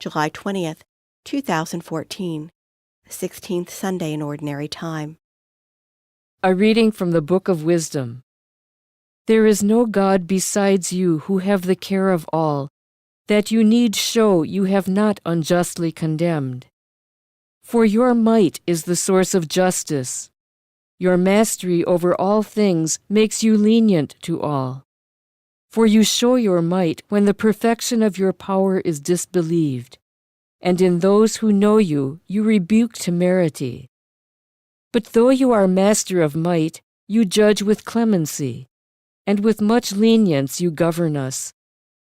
July 20th, 2014, 16th Sunday in Ordinary Time. A reading from the Book of Wisdom. There is no God besides you who have the care of all, that you need show you have not unjustly condemned. For your might is the source of justice. Your mastery over all things makes you lenient to all. For you show your might when the perfection of your power is disbelieved, and in those who know you rebuke temerity. But though you are master of might, you judge with clemency, and with much lenience you govern us,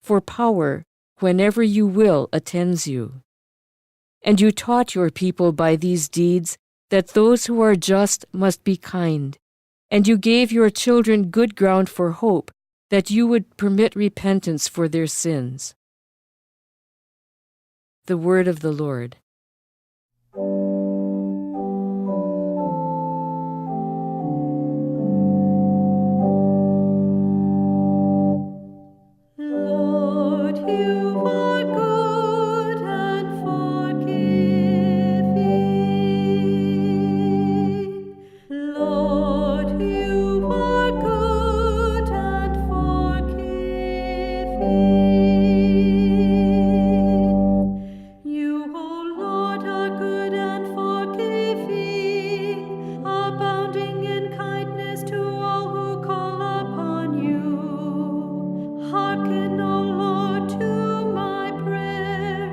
for power, whenever you will, attends you. And you taught your people by these deeds that those who are just must be kind, and you gave your children good ground for hope that you would permit repentance for their sins. The Word of the Lord. Lord, you are good and forgiving. Lord, you are good and forgiving. You, O Lord, are good and forgiving, abounding in kindness to all who call upon you. Hearken, O Lord, to my prayer,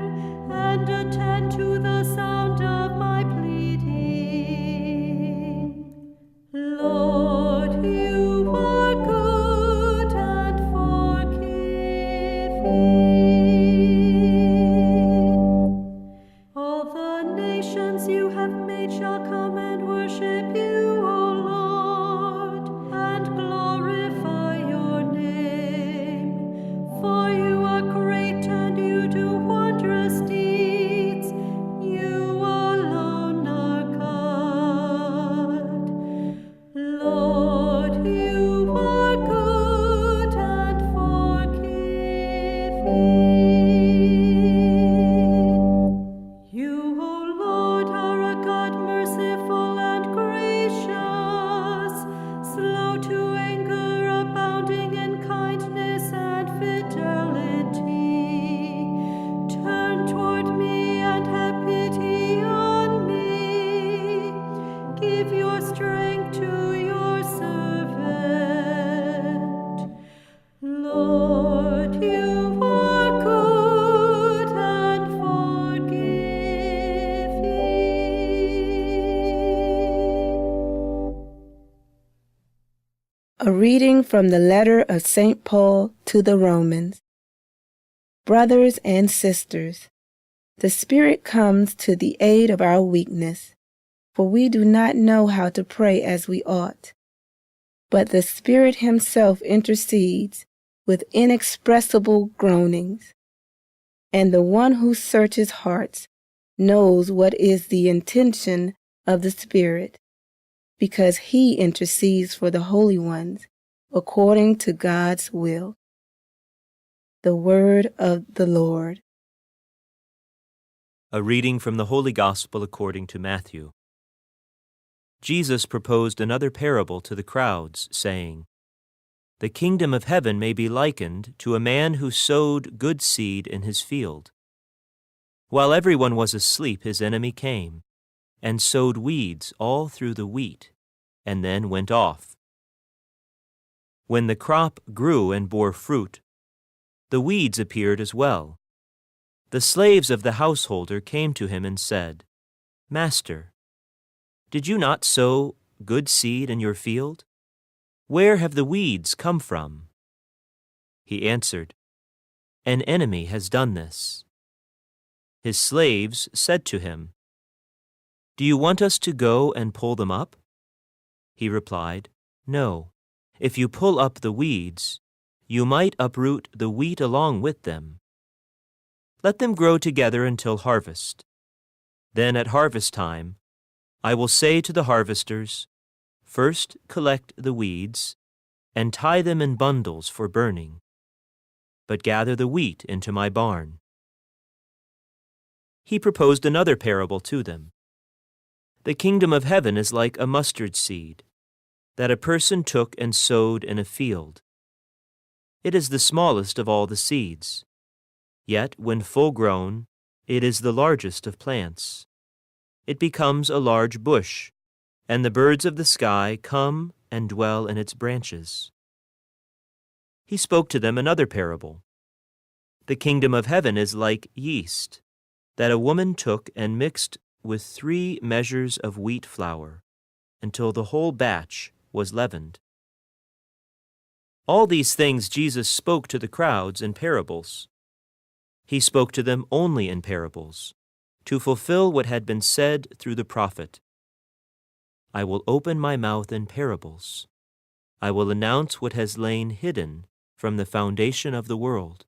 and attend to the sound of my pleading. Lord, you are good and forgiving. All the nations you have made shall come and worship you, O Lord, and glorify your name. For you are great and you do wondrous deeds. You alone are God. Lord, you are good and forgiving. You, O Lord, are a God merciful and gracious, slow to anger, abounding in kindness and fidelity. Turn toward me and have pity on me. Give your strength to your servant. Lord, you are good and forgiving. A reading from the letter of St. Paul to the Romans. Brothers and sisters, the Spirit comes to the aid of our weakness, for we do not know how to pray as we ought. But the Spirit Himself intercedes with inexpressible groanings, and the one who searches hearts knows what is the intention of the Spirit, because He intercedes for the holy ones according to God's will. The Word of the Lord. A reading from the Holy Gospel according to Matthew. Jesus proposed another parable to the crowds, saying, "The kingdom of heaven may be likened to a man who sowed good seed in his field. While everyone was asleep, his enemy came and sowed weeds all through the wheat, and then went off. When the crop grew and bore fruit, the weeds appeared as well. The slaves of the householder came to him and said, 'Master, did you not sow good seed in your field? Where have the weeds come from?' He answered, 'An enemy has done this.' His slaves said to him, 'Do you want us to go and pull them up?' He replied, 'No. If you pull up the weeds, you might uproot the wheat along with them. Let them grow together until harvest. Then at harvest time, I will say to the harvesters, first collect the weeds and tie them in bundles for burning, but gather the wheat into my barn.' he proposed another parable to them. The kingdom of heaven is like a mustard seed that a person took and sowed in a field. It is the smallest of all the seeds, yet when full grown, it is the largest of plants. It becomes a large bush, and the birds of the sky come and dwell in its branches. He spoke to them another parable. The kingdom of heaven is like yeast that a woman took and mixed with 3 measures of wheat flour until the whole batch was leavened. All these things Jesus spoke to the crowds in parables. He spoke to them only in parables, to fulfill what had been said through the prophet. I will open my mouth in parables. I will announce what has lain hidden from the foundation of the world.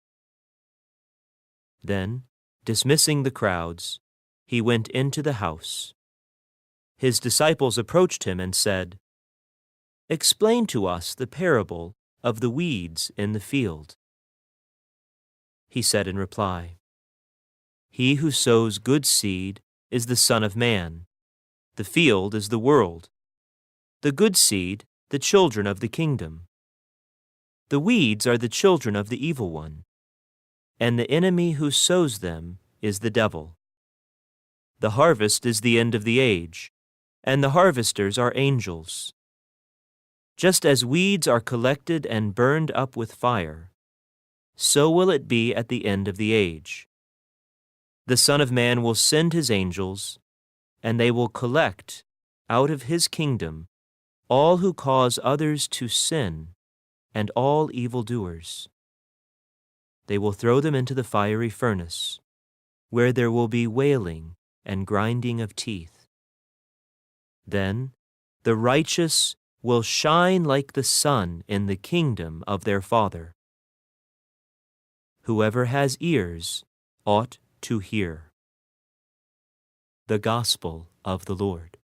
Then, dismissing the crowds, he went into the house. His disciples approached him and said, "Explain to us the parable of the weeds in the field." He said in reply, "He who sows good seed is the Son of Man. The field is the world. The good seed, the children of the kingdom. The weeds are the children of the evil one, and the enemy who sows them is the devil. The harvest is the end of the age, and the harvesters are angels. Just as weeds are collected and burned up with fire, so will it be at the end of the age. The Son of Man will send his angels, and they will collect out of his kingdom all who cause others to sin and all evildoers. They will throw them into the fiery furnace, where there will be wailing and grinding of teeth. Then the righteous will shine like the sun in the kingdom of their Father. Whoever has ears ought to hear." The Gospel of the Lord.